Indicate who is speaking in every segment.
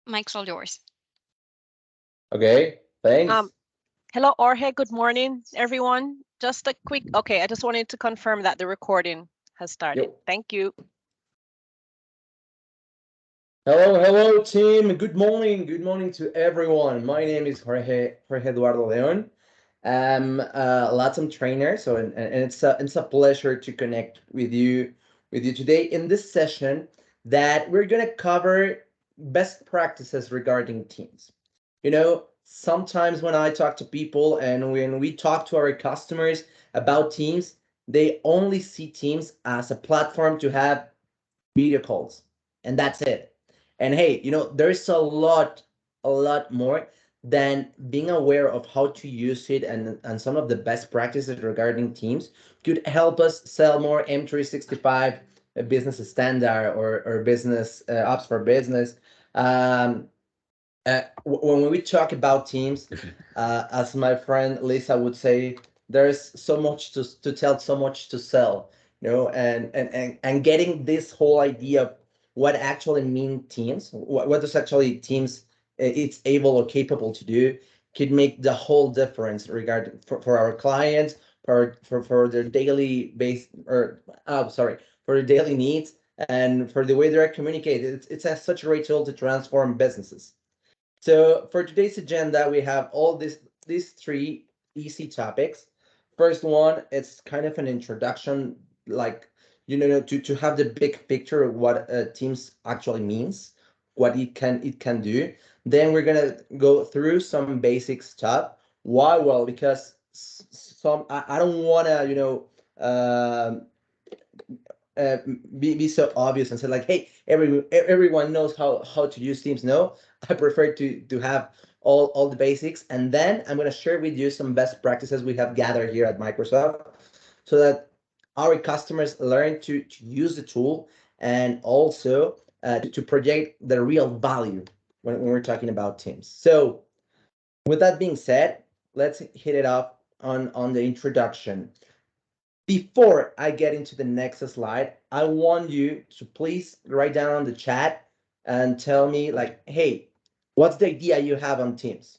Speaker 1: Mike's all yours.
Speaker 2: Okay, thanks.
Speaker 3: Hello, Jorge. Good morning, everyone. Just a quick, okay, I just wanted to confirm that the recording has started.
Speaker 2: Yo.
Speaker 3: Thank you.
Speaker 2: Hello, team. Good morning. Good morning to everyone. My name is Jorge Eduardo Leon. I'm a Latin trainer, so and it's a pleasure to connect with you today in this session that we're gonna cover best practices regarding teams. Sometimes when I talk to people and when we talk to our customers about teams, they only see teams as a platform to have video calls, and that's it. And hey, there's a lot more than being aware of how to use it, and some of the best practices regarding teams could help us sell more M365 business standard or business apps for business. Um, when we talk about teams, as my friend Lisa would say, there's so much to tell, so much to sell, and getting this whole idea of what actually mean teams, what does actually teams it's able or capable to do, could make the whole difference regarding for our clients, for their daily base, or sorry, for their daily needs, and for the way they're communicated. Such a great tool to transform businesses. So for today's agenda, we have all these three easy topics. First one, it's kind of an introduction, like to have the big picture of what Teams actually means, what it can do. Then we're gonna go through some basic stuff. Why? Well, because some I don't wanna uh, be so obvious and say like, hey, everyone knows how to use Teams. No, I prefer to have all the basics, and then I'm going to share with you some best practices we have gathered here at Microsoft, so that our customers learn to use the tool, and also to project the real value when we're talking about Teams. So with that being said, let's hit it off on the introduction. Before I get into the next slide, I want you to please write down on the chat and tell me like, hey, what's the idea you have on Teams?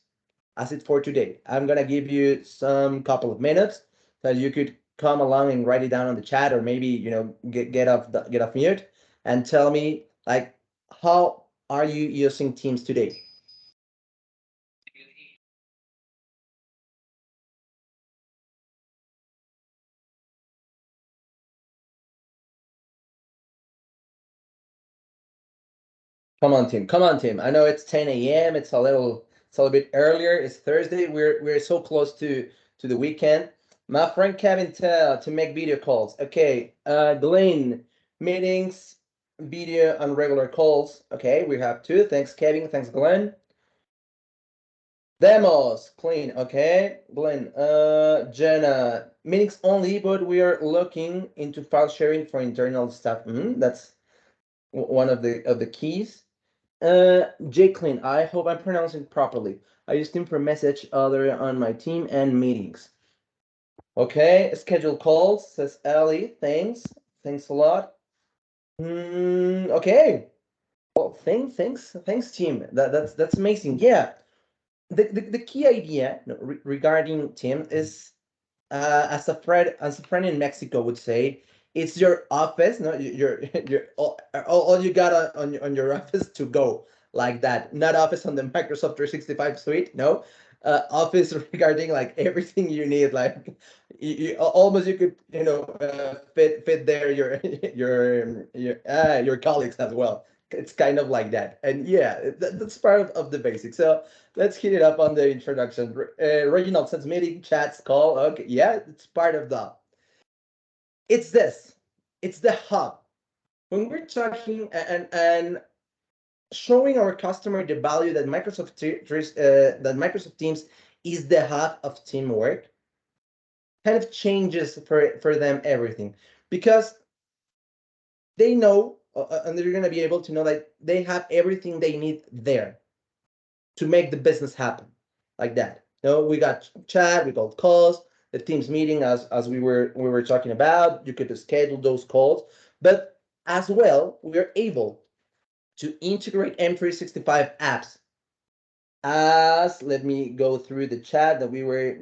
Speaker 2: As it for today, I'm gonna give you some couple of minutes that you could come along and write it down on the chat, or maybe get off mute and tell me like, how are you using Teams today? Come on, team. Come on, team. I know it's 10 a.m. It's a little bit earlier. It's Thursday. We're so close to the weekend. My friend Kevin tell to make video calls. Okay. Glenn, meetings, video, and regular calls. Okay, we have two. Thanks, Kevin. Thanks, Glenn. Demos, clean. Okay, Glenn. Jenna, meetings only, but we are looking into file sharing for internal stuff. That's one of the keys. Jacqueline, I hope I'm pronouncing it properly. I use Team for message other on my team and meetings. Okay, schedule calls, says Ellie. Thanks. Thanks a lot. Okay. Well, thanks, team. That's amazing. Yeah. The key idea regarding Tim is, as a friend in Mexico would say, it's your office. No, your all you got on your office to go, like that. Not office on the Microsoft 365 suite. No, office regarding like everything you need. Like almost you could fit there your colleagues as well. It's kind of like that, and yeah, that's part of the basics. So let's hit it up on the introduction. Reginald says meeting, chats, call. Okay, yeah, it's part of the. It's this. It's the hub. When we're talking and showing our customer the value that Microsoft Teams is the hub of teamwork, kind of changes for them everything, because they know, and they're gonna be able to know that they have everything they need there to make the business happen, like that. We got chat, we got calls, the Teams meeting, as we were talking about. You could schedule those calls, but as well, we are able to integrate M365 apps. As let me go through the chat that we were.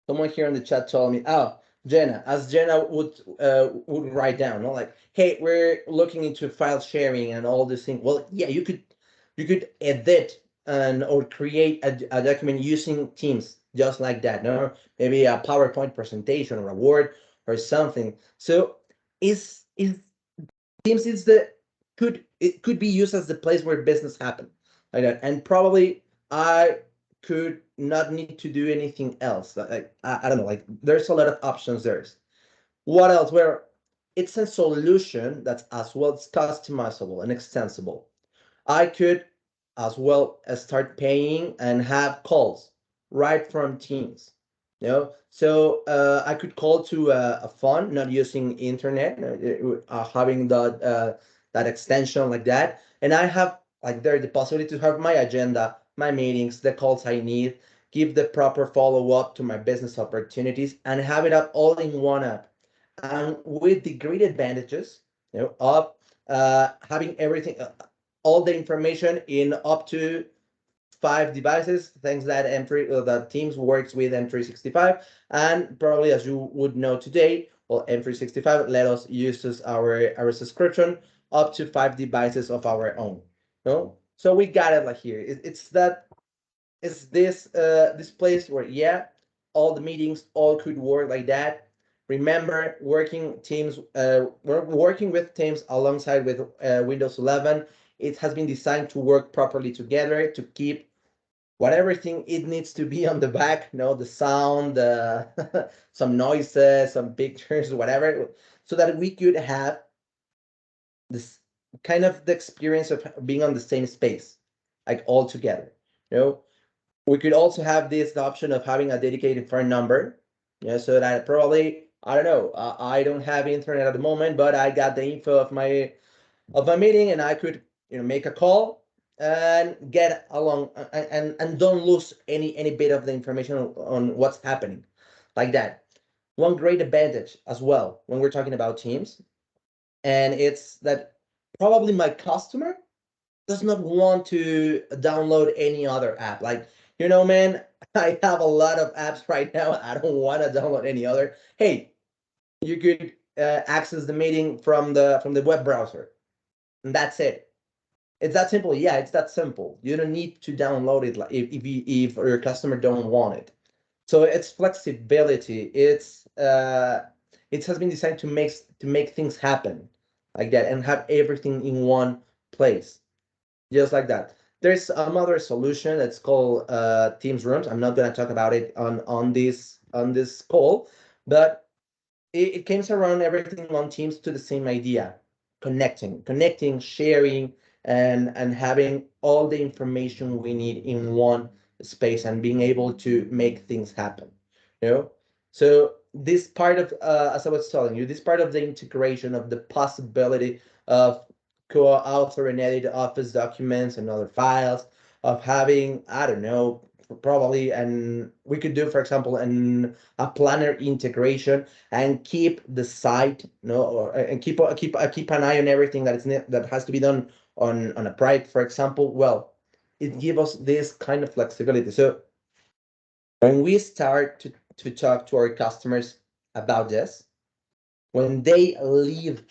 Speaker 2: Someone here in the chat told me, oh, Jenna, as Jenna would write down, no, like, hey, we're looking into file sharing and all this thing. Well, yeah, you could edit and or create a document using Teams just like that. No, maybe a PowerPoint presentation or a Word or something. So is Teams is the could be used as the place where business happen like that, and probably I could not need to do anything else. Like I don't know, like there's a lot of options there. What else? Where it's a solution that's as well as customizable and extensible. I could as well as start paying and have calls right from Teams. So I could call to a phone, not using internet, having that extension like that, and I have like there the possibility to have my agenda, my meetings, the calls I need, give the proper follow up to my business opportunities, and have it up all in one app, and with the great advantages, of having everything, all the information in up to 5 devices, thanks that that Teams works with M365, and probably as you would know today, well, M365 let us use our subscription up to 5 devices of our own. No, so we got it like here. It's that is this place where, yeah, all the meetings all could work like that. Remember, we're working with Teams alongside with Windows 11. It has been designed to work properly together to keep what everything it needs to be on the back, the sound, some noises, some pictures, whatever, so that we could have this kind of the experience of being on the same space, like all together. You know, we could also have this option of having a dedicated phone number, so that probably, I don't know, I don't have internet at the moment, but I got the info of my meeting, and I could make a call and get along, and don't lose any bit of the information on what's happening, like that. One great advantage as well when we're talking about Teams, and it's that probably my customer does not want to download any other app. Like, man, I have a lot of apps right now. I don't want to download any other. Hey, you could access the meeting from the web browser, and that's it. It's that simple. Yeah, it's that simple. You don't need to download it if your customer don't want it. So it's flexibility. It has been designed to make things happen like that and have everything in one place, just like that. There's another solution that's called Teams Rooms. I'm not gonna talk about it on this call, but it comes around everything on Teams to the same idea: connecting, sharing, and having all the information we need in one space and being able to make things happen. You know, so this part of, as I was telling you, this part of the integration of the possibility of co-author and edit Office documents and other files, of having, I don't know, probably, and we could do, for example, a planner integration, and keep the site, and keep an eye on everything that has to be done on a project, for example. Well, it gives us this kind of flexibility. So when we start to talk to our customers about this, when they leave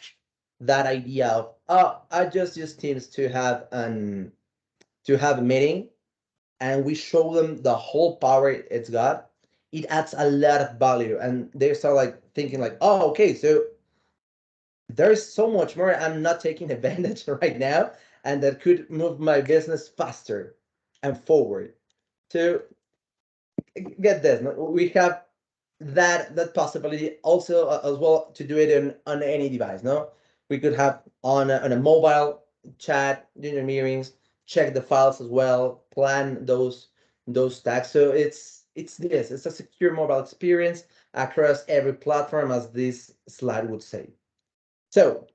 Speaker 2: that idea of, oh, I just use Teams to have a meeting, and we show them the whole power it's got, it adds a lot of value, and they start like thinking like, oh, okay, so there's so much more I'm not taking advantage right now, and that could move my business faster and forward. So get this, we have that possibility also, as well, to do it on any device. No, we could have on a mobile chat during your meetings, check the files as well, plan those stacks. So it's a secure mobile experience across every platform, as this slide would say. So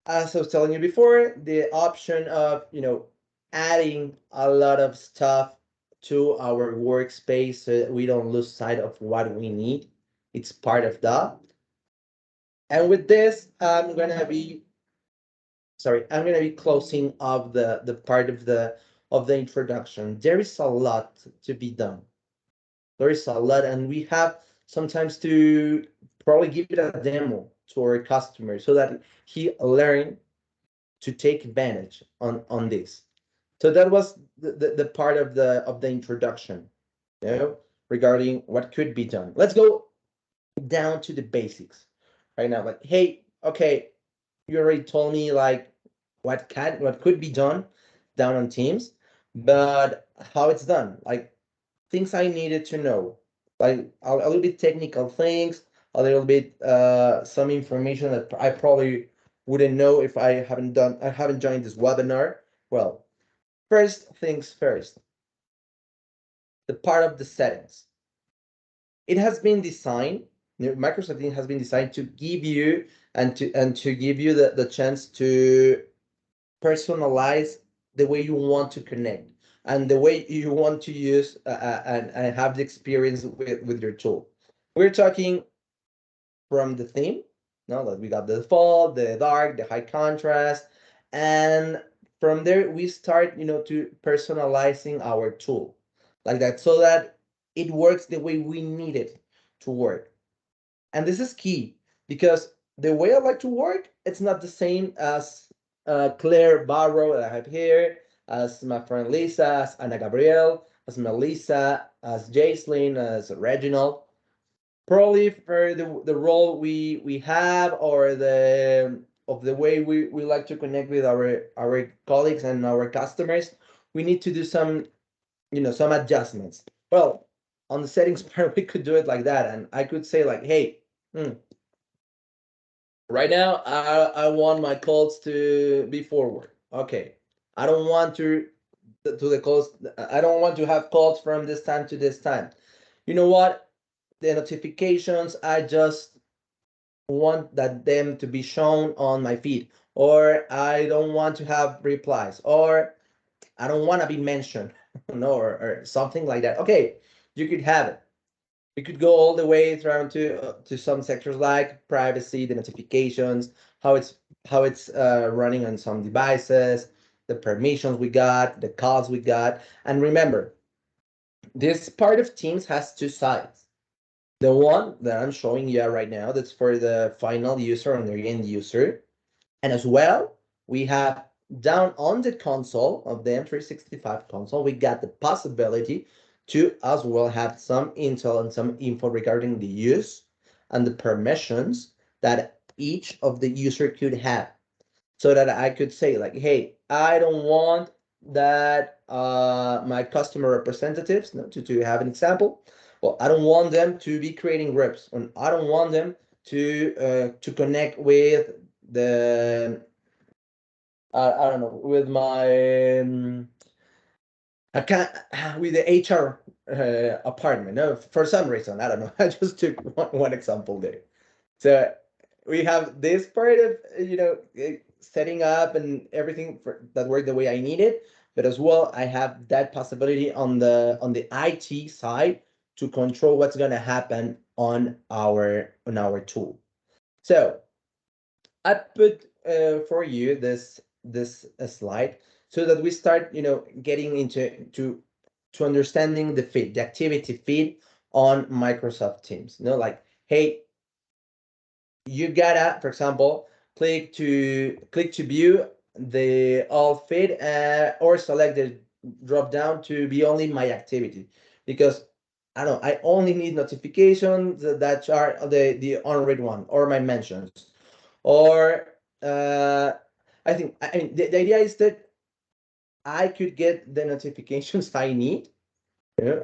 Speaker 2: as I was telling you before, the option of adding a lot of stuff to our workspace so that we don't lose sight of what we need. It's part of that. And with this, I'm gonna be, sorry, I'm gonna be closing of the part of the introduction. There is a lot to be done. There is a lot, and we have sometimes to probably give it a demo to our customer so that he learn to take advantage on this. So that was the part of the introduction, you know, regarding what could be done. Let's go down to the basics right now. Like, hey, okay, you already told me like what could be done down on Teams, but how it's done, like things I needed to know, like a little bit technical things, a little bit some information that I probably wouldn't know if I haven't joined this webinar. Well, first things first, the part of the settings. It has been designed, Microsoft Teams has been designed to give you and to give you the chance to personalize the way you want to connect and the way you want to use and have the experience with your tool. We're talking from the theme, no, that we got the default, the dark, the high contrast, and from there we start, to personalizing our tool like that so that it works the way we need it to work. And this is key because the way I like to work, it's not the same as Claire Barrow that I have here, as my friend Lisa, as Ana Gabriel, as Melissa, as Jaislyn, as Reginald. Probably for the role we have or the of the way we like to connect with our colleagues and our customers, we need to do some some adjustments. Well, on the settings part, we could do it like that, and I could say like, hey, right now I want my calls to be forward. Okay, I don't want to the calls. I don't want to have calls from this time to this time. You know what? The notifications, I just want that them to be shown on my feed, or I don't want to have replies, or I don't want to be mentioned, no, or something like that. Okay, you could have it. We could go all the way through to some sectors like privacy, the notifications, how it's running on some devices, the permissions we got, the calls we got, and remember, this part of Teams has two sides. The one that I'm showing you right now, that's for the final user and the end user, and as well, we have down on the console of the M365 console, we got the possibility to as well have some intel and some info regarding the use and the permissions that each of the user could have. So that I could say like, hey, I don't want that my customer representatives, to have an example, well, I don't want them to be creating groups, and I don't want them to connect with the I don't know, with my I can't with the HR apartment. No, for some reason I don't know. I just took one example there. So we have this part of setting up and everything that worked the way I need it, but as well I have that possibility on the IT side to control what's gonna happen on our tool. So I put for you this slide so that we start, getting into to understanding the feed, the activity feed on Microsoft Teams. Like, hey, you gotta, for example, click to view the all feed or select the drop down to be only my activity, because I don't know, I only need notifications that are the unread one or my mentions, or I mean the idea is that I could get the notifications I need,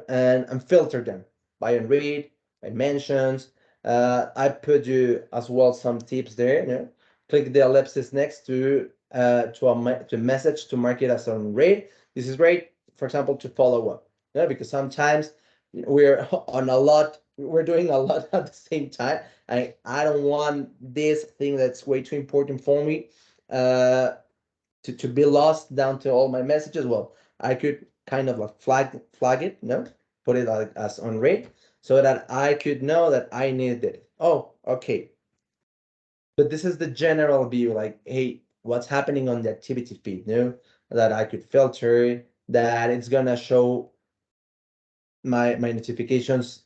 Speaker 2: and filter them by unread, by mentions. I put you as well some tips there. Click the ellipsis next to a message to mark it as unread. This is great, for example, to follow up. Because sometimes we're on a lot, we're doing a lot at the same time. I don't want this thing that's way too important for me to be lost down to all my messages. Well, I could kind of like flag it, put it like as on read, so that I could know that I needed it. Oh, okay. But this is the general view. Like, hey, what's happening on the activity feed, that I could filter, that it's gonna show my notifications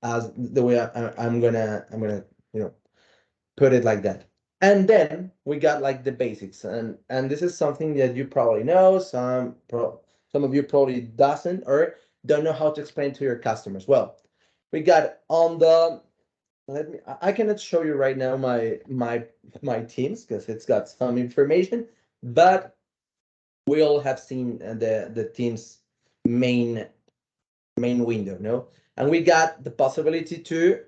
Speaker 2: as the way I'm gonna put it like that. And then we got like the basics, and this is something that you probably know. Some of you probably doesn't or don't know how to explain to your customers. Well, we got on the let me. I cannot show you right now my teams because it's got some information, but we all have seen the team's main main window, no? And we got the possibility to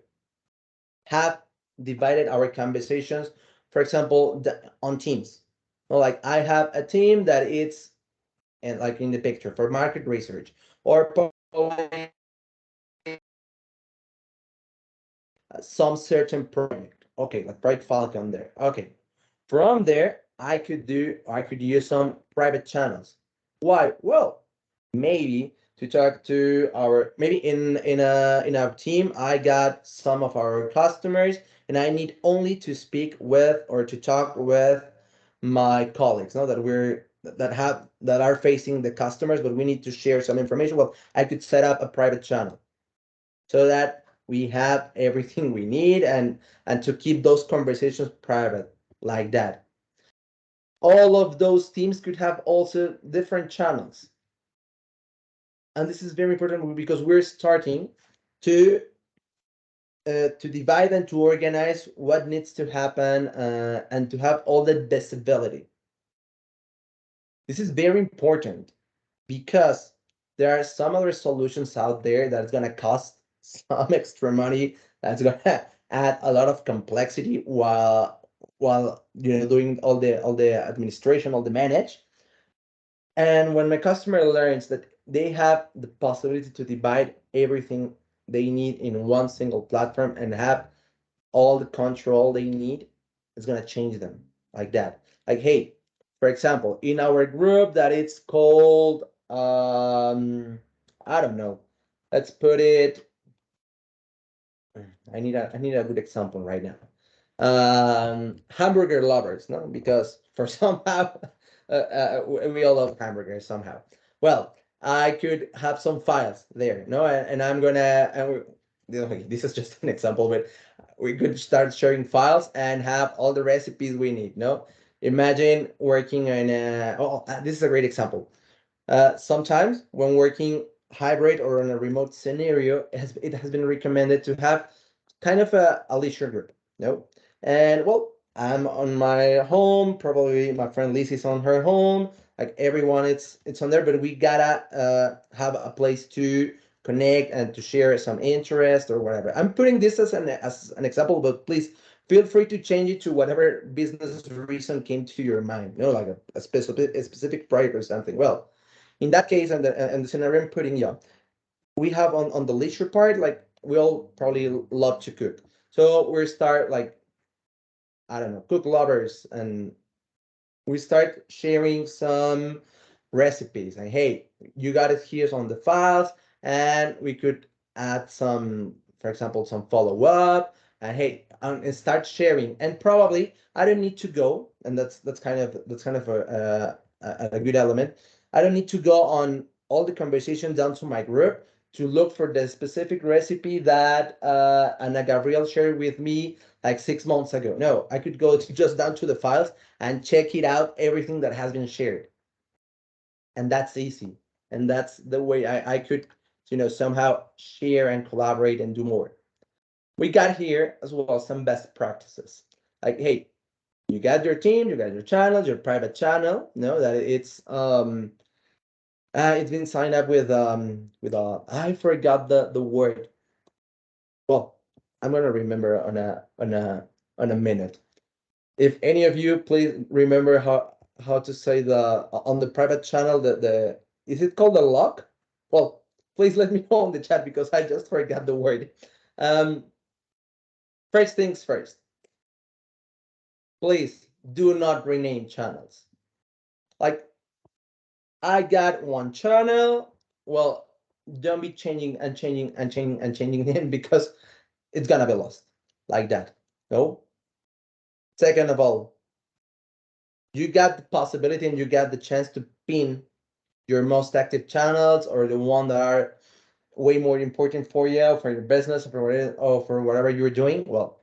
Speaker 2: have divided our conversations, for example, on teams. Well, like I have a team that it's and like in the picture for market research or some certain project. Okay, like Bright Falcon there. Okay, from there I could use some private channels. Why? Well, maybe to talk to our maybe in our team I got some of our customers and I need only to speak with or to talk with my colleagues, no, that are facing the customers, but we need to share some information. Well, I could set up a private channel so that we have everything we need and to keep those conversations private like that. All of those teams could have also different channels, and this is very important because we're starting to to divide and to organize what needs to happen and to have all the visibility. This is very important because there are some other solutions out there that's going to cost some extra money, that's going to add a lot of complexity while doing all the administration, all the manage. And when my customer learns that they have the possibility to divide everything they need in one single platform and have all the control they need, it's gonna change them like that. Like, hey, for example, in our group that it's called I don't know. Let's put it. I need a good example right now. Hamburger lovers, no, because for somehow we all love hamburgers somehow. Well, I could have some files there, no, and I'm gonna this is just an example, but we could start sharing files and have all the recipes we need. No, imagine working in this is a great example. Sometimes when working hybrid or in a remote scenario, it has been recommended to have kind of a leisure group. No, and well, I'm on my home. Probably my friend Liz is on her home. Like everyone, it's on there, but we gotta have a place to connect and to share some interest or whatever. I'm putting this as an example, but please feel free to change it to whatever business reason came to your mind. Like a specific project or something. Well, in that case, and the scenario I'm putting, yeah, we have on the leisure part, like we all probably love to cook, so we start like I don't know, cook lovers, and we start sharing some recipes. And hey, you got it here on the files, and we could add some, for example, some follow up. And hey, and start sharing. And probably I don't need to go, and that's kind of a good element. I don't need to go on all the conversation down to my group to look for the specific recipe that Ana Gabriel shared with me like 6 months ago. No, I could go just down to the files and check it out, everything that has been shared. And that's easy. And that's the way I could, somehow share and collaborate and do more. We got here as well some best practices. Like, hey, you got your team, you got your channels, your private channel, that it's been signed up with I forgot the word. Well, I'm gonna remember on a minute. If any of you please remember how to say the on the private channel, the is it called the lock? Well, please let me know in the chat because I just forgot the word. um First things first, please do not rename channels. Like, I got one channel. Well, don't be changing and changing and changing and changing them because it's gonna be lost like that. No. Second of all, you got the possibility and you got the chance to pin your most active channels or the one that are way more important for you, for your business, or for whatever you're doing. Well,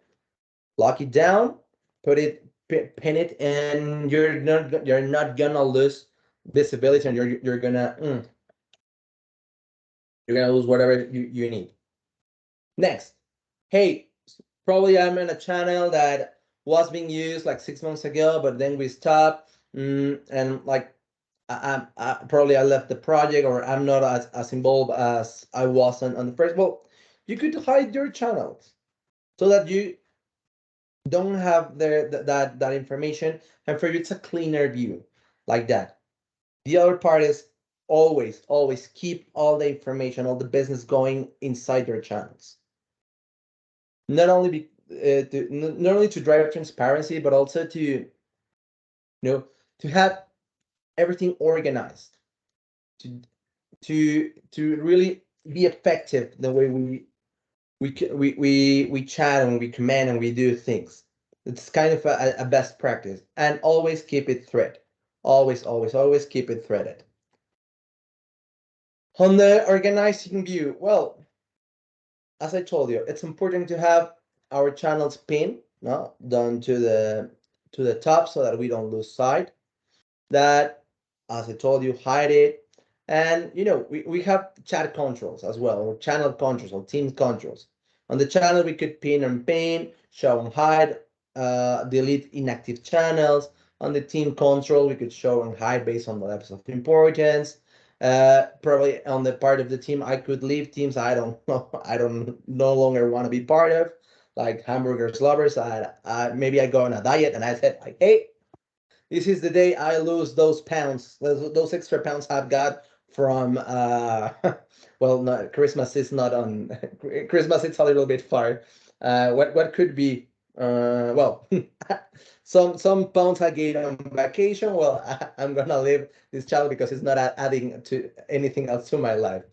Speaker 2: lock it down, put it, pin it, and you're not gonna lose visibility, and you're gonna lose whatever you need. Next, hey, probably I'm in a channel that was being used like 6 months ago, but then we stopped, and like probably I left the project or I'm not as involved as I was on the first. Well, you could hide your channels so that you don't have that information, and for you it's a cleaner view like that. The other part is always keep all the information, all the business going inside your channels. Not only not only to drive transparency, but also to to have everything organized, to to really be effective the way we chat and we command and we do things. It's kind of a best practice, and always keep it thread. Always keep it threaded. On the organizing view, well, as I told you, it's important to have our channels pinned, no, down to the top so that we don't lose sight. That, as I told you, hide it. And we have chat controls as well, or channel controls, or team controls. On the channel, we could pin and pin, show and hide, delete inactive channels. On the team control, we could show and hide based on the levels of importance. Probably on the part of the team, I could leave teams I don't know, I don't no longer want to be part of, like hamburgers lovers. Maybe I go on a diet and I said like, hey, this is the day I lose those pounds, those extra pounds I've got from well, no, Christmas is not on Christmas, it's a little bit far. What could be well, some pounds I gained on vacation. Well, I'm gonna leave this channel because it's not adding to anything else to my life.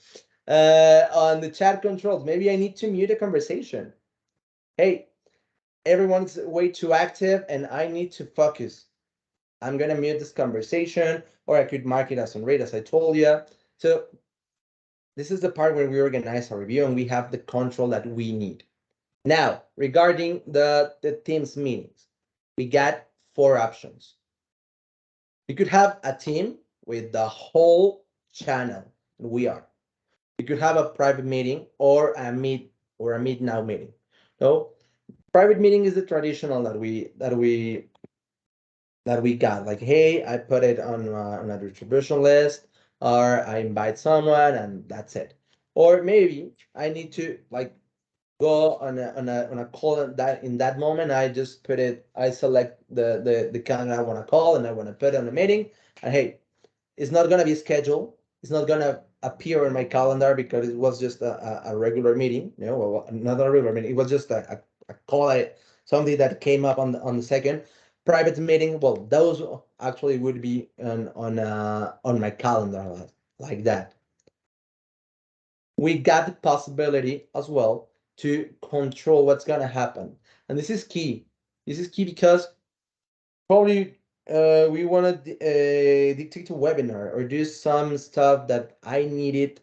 Speaker 2: On the chat controls, maybe I need to mute a conversation. Hey, everyone's way too active and I need to focus. I'm gonna mute this conversation, or I could mark it as unread, as I told you. So this is the part where we organize our review and we have the control that we need. Now, regarding the team's meetings, we got 4 options. You could have a team with the whole channel, and we are. You could have a private meeting or a meet now meeting. So private meeting is the traditional that we got. Like, hey, I put it on a distribution list, or I invite someone, and that's it. Or maybe I need to like go on a call that in that moment. I just put it. I select the candidate I want to call, and I want to put it on a meeting. And hey, it's not gonna be scheduled. It's not gonna appear in my calendar because it was just a regular meeting. Well, not a regular meeting. It was just a call. Something that came up on the second private meeting. Well, those actually would be on my calendar like that. We got the possibility as well to control what's gonna happen, and this is key. This is key because probably we want to dictate a webinar or do some stuff that I needed,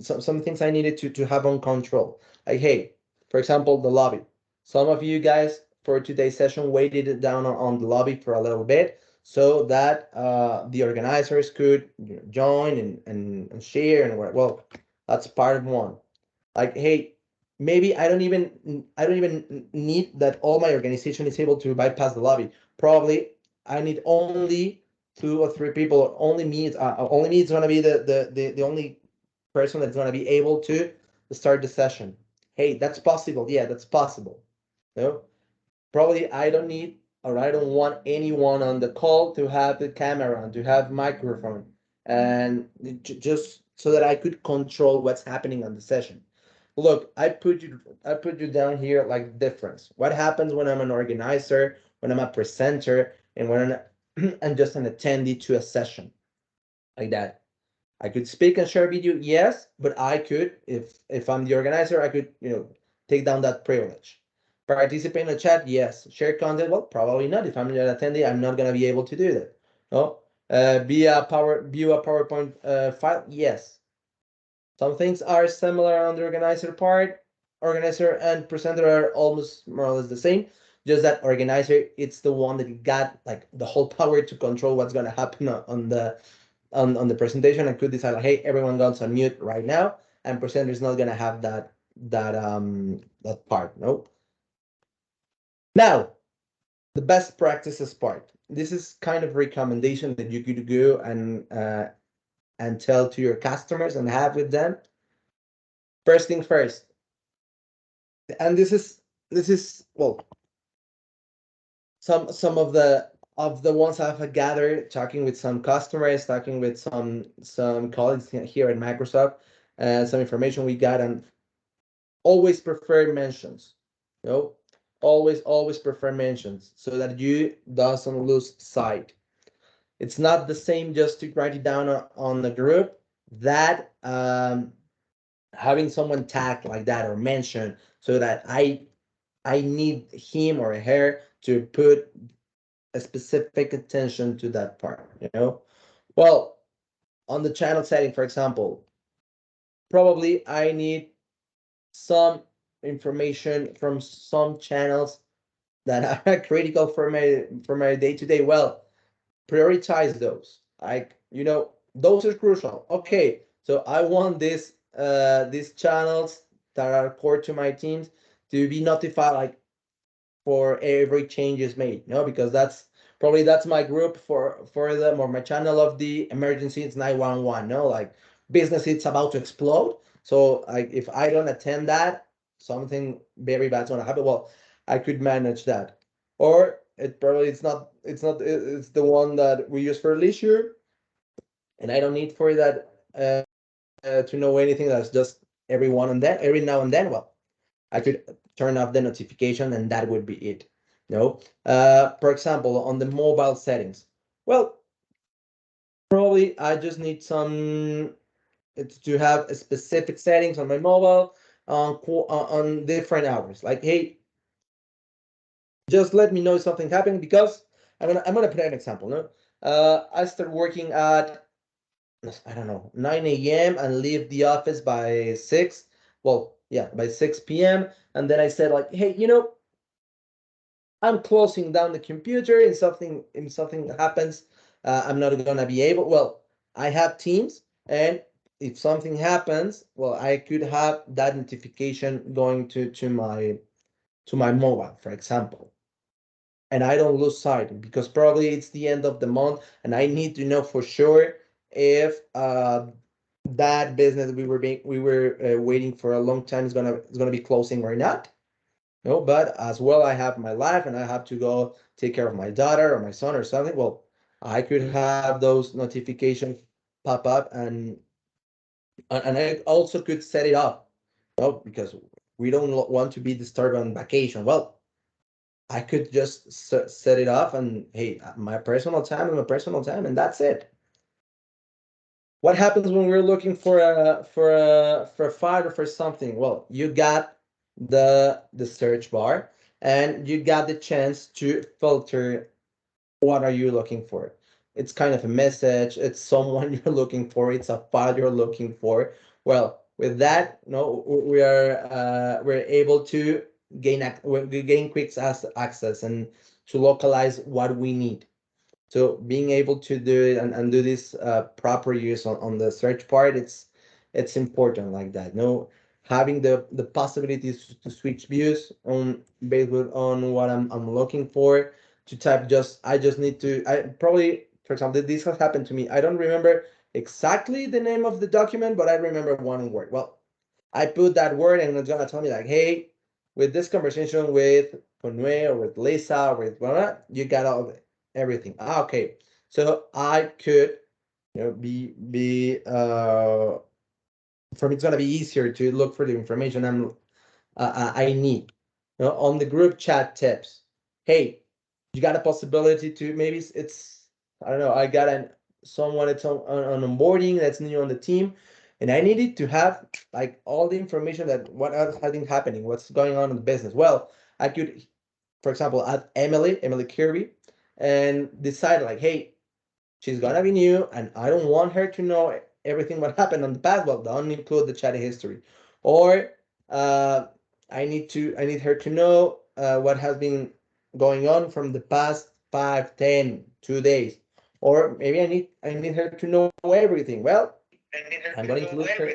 Speaker 2: some things I needed to have on control. Like, hey, for example, the lobby. Some of you guys for today's session waited it down on the lobby for a little bit so that the organizers could join and share and well, that's part of one. Like, hey, maybe I don't even need that all my organization is able to bypass the lobby. Probably I need only 2 or 3 people, or only me. Only me is going to be the only person that's going to be able to start the session. Hey, that's possible. Yeah, that's possible. No, probably I don't need, or I don't want anyone on the call to have the camera and to have microphone, and just so that I could control what's happening on the session. Look, I put you down here like difference. What happens when I'm an organizer, when I'm a presenter, and when I'm just an attendee to a session like that? I could speak and share video, yes, but I could, if I'm the organizer, I could take down that privilege. Participate in the chat, yes. Share content, well, probably not. If I'm not attending, I'm not gonna be able to do that. No. View a PowerPoint file, yes. Some things are similar on the organizer part. Organizer and presenter are almost more or less the same. Just that organizer, it's the one that got like the whole power to control what's gonna happen on the presentation and could decide like, hey, everyone goes on mute right now, and presenter is not gonna have that part. No. Now, the best practices part. This is kind of recommendation that you could go and tell to your customers and have with them. First thing first, and this is well, some of the ones I've gathered talking with some customers, talking with some colleagues here at Microsoft, and some information we got, and always prefer mentions. You know, always prefer mentions so that you doesn't lose sight. It's not the same just to write it down on the group that having someone tag like that or mention so that I need him or her to put a specific attention to that part, you know? Well, on the channel setting, for example, probably I need some information from some channels that are critical for my day-to-day. Well, prioritize those. Like, you know, those are crucial. Okay, so I want these channels that are core to my teams to be notified like for every change is made, you know, because that's my group for them, or my channel of the emergency. It's 911. No, like business, it's about to explode. So like if I don't attend that, something very bad's gonna happen. Well, I could manage that, or it probably it's the one that we use for leisure, and I don't need for that to know anything. That's just every now and then. Well, I could turn off the notification and that would be it. No. For example, on the mobile settings, well, probably I just need some to have a specific settings on my mobile on different hours. Like, hey, just let me know if something happened, because I'm gonna put an example. No, I start working at, I don't know, 9 a.m. and leave the office by 6. Well, yeah, by 6 p.m. And then I said like, hey, you know, I'm closing down the computer, and something happens, I'm not gonna be able. Well, I have Teams, and if something happens, well, I could have that notification going to my mobile, for example, and I don't lose sight, because probably it's the end of the month, and I need to know for sure if that business we were waiting for a long time is gonna be closing or not. No, but as well, I have my life and I have to go take care of my daughter or my son or something. Well, I could have those notifications pop up, and I also could set it up. No, because we don't want to be disturbed on vacation. Well, I could just set it off, and hey, my personal time is my personal time, and that's it. What happens when we're looking for a file or for something? Well, you got the search bar, and you got the chance to filter what are you looking for. It's kind of a message, it's someone you're looking for, it's a file you're looking for. Well, with that, no, we're able to gain quick access and to localize what we need. So being able to do it and do this proper use on the search part, it's important like that. No, having the possibilities to switch views on based on what I'm looking for, to type just I just need to, I probably, for example, this has happened to me. I don't remember exactly the name of the document, but I remember one word. Well, I put that word and it's gonna tell me like, hey, with this conversation with Ponue or with Lisa or with blah, blah, you got everything. Ah, okay. So I could, you know, be for me it's gonna be easier to look for the information I need. You know, on the group chat tips, hey, you got a possibility to, maybe it's I don't know, I got someone that's on onboarding that's new on the team, and I needed to have like all the information that what else has been happening, what's going on in the business. Well, I could, for example, add Emily Kirby, and decide like, hey, she's gonna be new, and I don't want her to know everything what happened on the past. Well, don't include the chat history, or uh, I need her to know what has been going on from the past 5, 10, 2 days, or maybe I need her to know everything. Well, I'm gonna include her.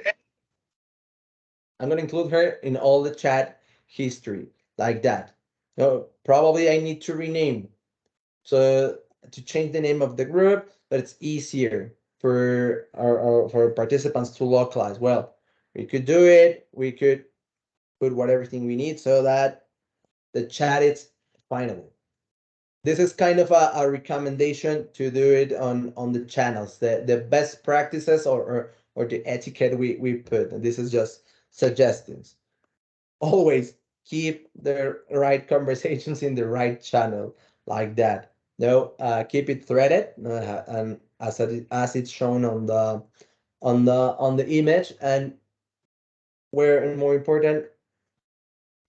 Speaker 2: I'm gonna include her in all the chat history like that. No, probably I need to rename, so to change the name of the group, but it's easier for for participants to localize. Well, we could do it. We could put what everything we need so that the chat is finally. This is kind of a recommendation to do it on the channels, the best practices, or the etiquette we put. And this is just suggestions. Always keep the right conversations in the right channel like that. No, keep it threaded, and as it's shown on the image, and where and more important,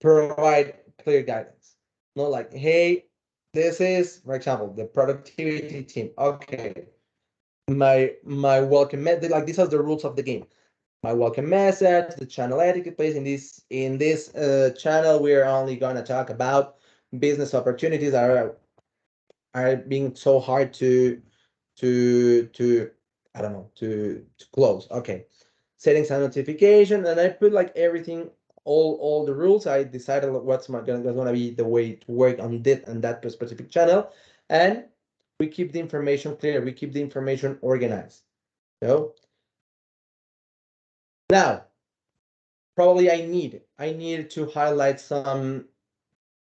Speaker 2: provide clear guidance. Not like, hey, this is, for example, the productivity team. Okay, my welcome like these are the rules of the game. My welcome message, the channel etiquette, please. In this channel, we are only gonna talk about business opportunities that are being so hard to I don't know to close. Okay, settings and notification, and I put like everything, all the rules. I decided what's gonna be the way to work on this and that specific channel, and we keep the information clear. We keep the information organized. So now probably I need to highlight some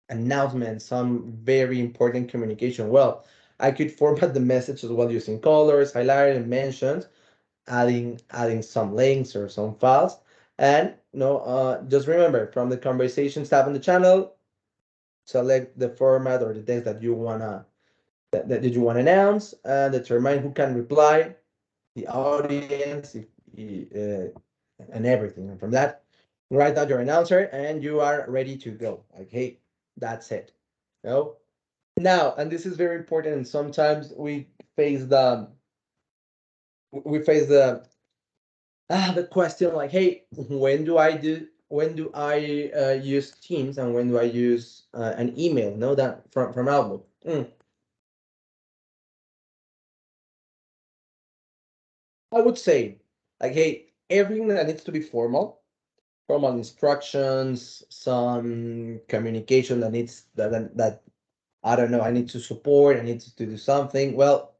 Speaker 2: announcements, some very important communication. Well, I could format the message as well using colors, highlighted and mentions, adding some links or some files. And no, just remember, from the conversations tab on the channel, select the format or the text that you wanna that you want to announce, and determine who can reply, the audience, and everything. And from that, write down your announcer, and you are ready to go. Like, hey, that's it. No. Now, and this is very important, and sometimes face the we face the question like, hey, when do I use Teams, and when do I use an email? No, that from Outlook. I would say like, hey, everything that needs to be formal instructions, some communication that needs that I don't know, I need to support, I need to do something. Well,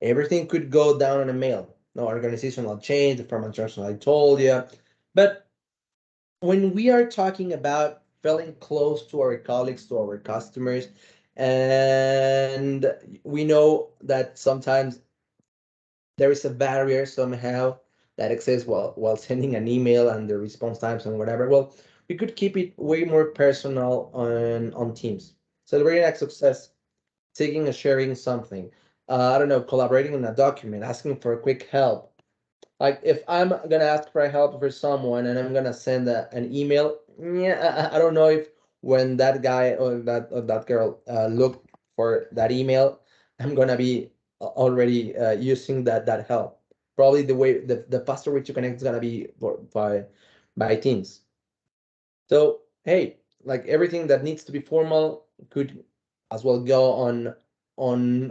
Speaker 2: everything could go down in a mail. No organizational change, the formal instruction I told you. But when we are talking about feeling close to our colleagues, to our customers, and we know that sometimes there is a barrier somehow that exists while sending an email and the response times and whatever. Well, we could keep it way more personal on Teams. Celebrating a success, taking or sharing something. I don't know, collaborating on a document, asking for a quick help. Like if I'm gonna ask for help for someone and I'm gonna send an email, yeah, I don't know if when that guy or that girl look for that email, I'm gonna be already using that help. Probably the faster way to connect is gonna be by Teams. So hey, like everything that needs to be formal could as well go on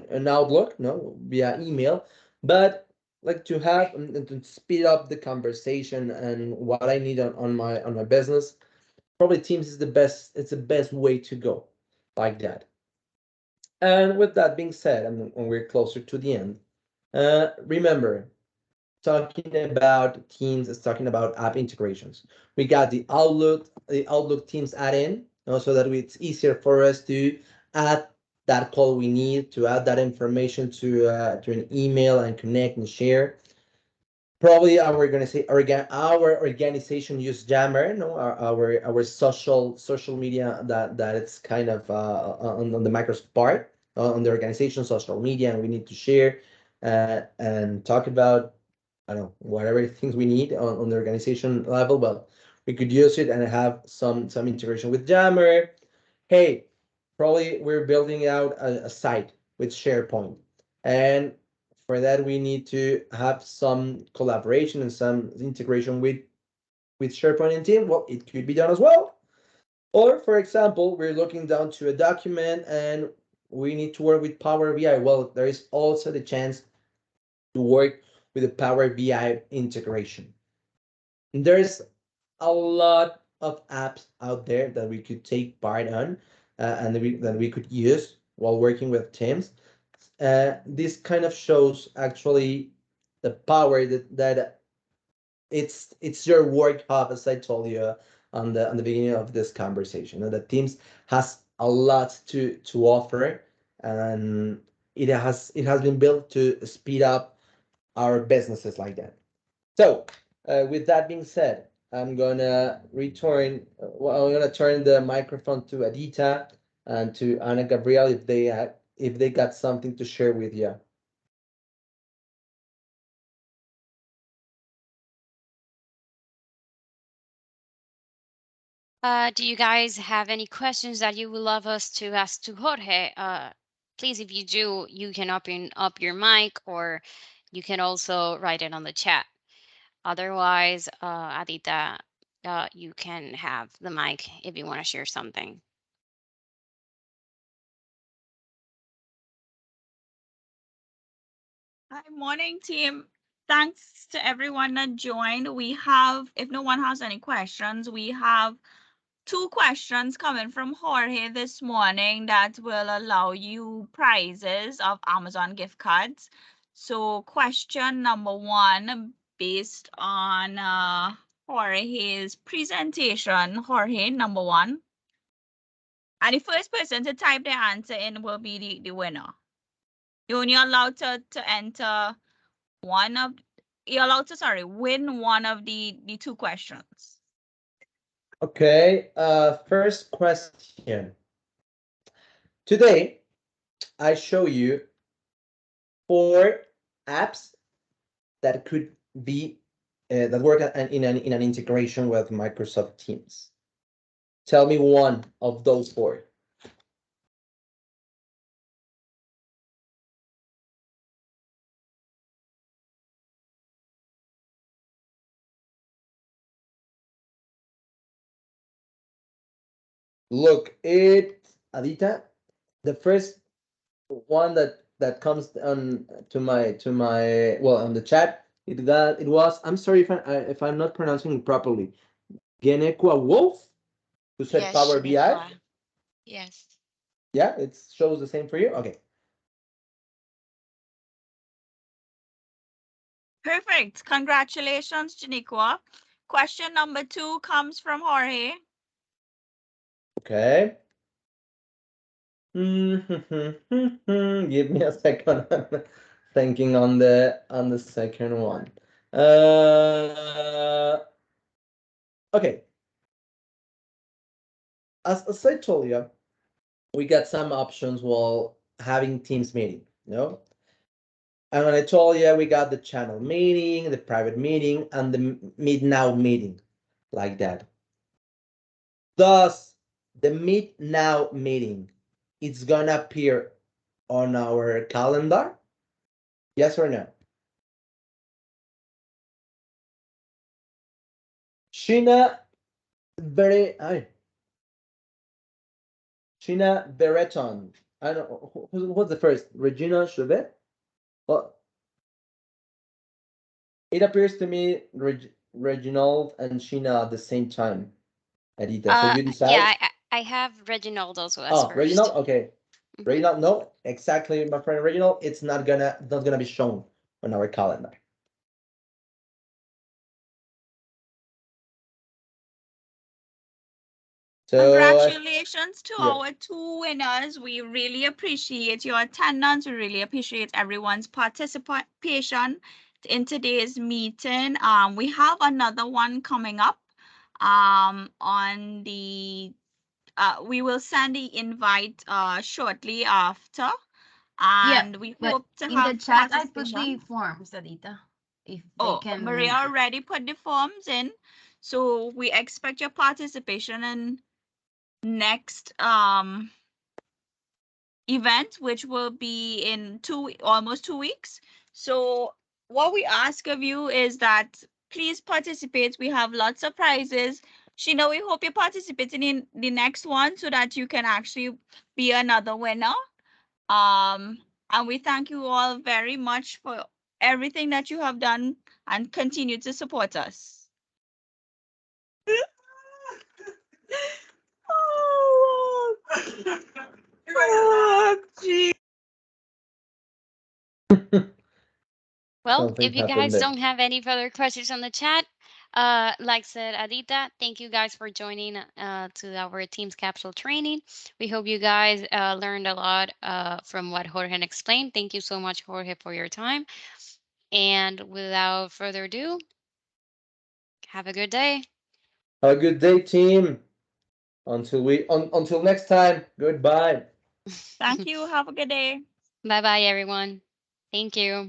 Speaker 2: an Outlook, no, via email, but like to have and to speed up the conversation and what I need on my business, probably Teams is the best. It's the best way to go, like that. And with that being said, and we're closer to the end, remember talking about Teams is talking about app integrations. We got the Outlook Teams add-in, so that it's easier for us to add that call we need, to add that information to an email and connect and share. Probably our organization use Jammer, no, our social media that it's kind of on the Microsoft part, on the organization social media, and we need to share and talk about, I don't know, whatever things we need on the organization level. Well, we could use it and have some integration with Jammer. hey, probably we're building out a site with SharePoint. And for that, we need to have some collaboration and some integration with SharePoint and Team. Well, it could be done as well. Or, for example, we're looking down to a document and we need to work with Power BI. Well, there is also the chance to work with the Power BI integration. There's a lot of apps out there that we could take part on and that we could use while working with teams. This kind of shows actually the power that it's your work hub, as I told you on the beginning of this conversation. And the Teams has a lot to offer, and it has been built to speed up our businesses like that. So, with that being said, I'm gonna return. Well, I'm gonna turn the microphone to Adita and to Ana Gabriel if they got something to share with you.
Speaker 1: Do you guys have any questions that you would love us to ask to Jorge? Please, if you do, you can open up your mic or you can also write it on the chat. Otherwise, Adita, you can have the mic if you want to share something.
Speaker 4: Hi, morning team. Thanks to everyone that joined. We have, if no one has any questions, we have 2 questions coming from Jorge this morning that will allow you prizes of Amazon gift cards. So question number 1, based on Jorge's presentation, Jorge, number 1. And the first person to type their answer in will be the winner. You're only allowed to enter one of, you're allowed to, win one of the 2 questions.
Speaker 2: Okay. First question. Today, I show you 4 apps that could be that work in an integration with Microsoft Teams. Tell me one of those 4. Look, Adita, the first one that comes on to my well on the chat. It was. I'm sorry if I'm not pronouncing it properly. Genekwa Wolf, who said
Speaker 1: Yes,
Speaker 2: Power BI.
Speaker 1: Shaniqua. Yes.
Speaker 2: Yeah, it shows the same for you. Okay.
Speaker 4: Perfect. Congratulations, Janiqua. Question number 2 comes from Jorge.
Speaker 2: Okay. Give me a second. I'm thinking on the second one. Okay. As I told you, we got some options while having Teams meeting. No. And when I told you, we got the channel meeting, the private meeting, and the meet now meeting, like that. Thus, the meet now meeting, it's gonna appear on our calendar. Yes or no? Sheena very Sheena Bereton. I don't know who's the first. Regina Chevet? Well, it appears to me Reginald and Sheena at the same time, Edita. So you decide.
Speaker 1: Yeah, I have Reginald also as
Speaker 2: Oh, Reginald.
Speaker 1: first.
Speaker 2: Okay, Reginald. No, exactly, my friend Reginald. It's not gonna be shown on our calendar. So
Speaker 4: Congratulations to
Speaker 2: yeah.
Speaker 4: our 2 winners. We really appreciate your attendance. We really appreciate everyone's participation in today's meeting. We have another one coming up on the we will send the invite shortly after, and we hope to have
Speaker 5: in the chat I put
Speaker 4: participation.
Speaker 5: the forms, Adita. If they
Speaker 4: Oh,
Speaker 5: can.
Speaker 4: Maria already put the forms in, so we expect your participation in next event, which will be in almost 2 weeks. So what we ask of you is that please participate. We have lots of prizes. Sheena, we hope you're participating in the next one so that you can actually be another winner. And we thank you all very much for everything that you have done and continue to support us. Oh, gee.
Speaker 1: Well,
Speaker 2: Something
Speaker 1: if you
Speaker 2: happened
Speaker 1: guys
Speaker 2: there.
Speaker 1: don't have any further questions on the chat, like said Adita, thank you guys for joining to our team's capsule training. We hope you guys learned a lot from what Jorge explained. Thank you so much, Jorge, for your time. And without further ado, have a good day.
Speaker 2: Have a good day, team. Until next time. Goodbye.
Speaker 4: Thank you. Have a good day.
Speaker 1: Bye bye, everyone. Thank you.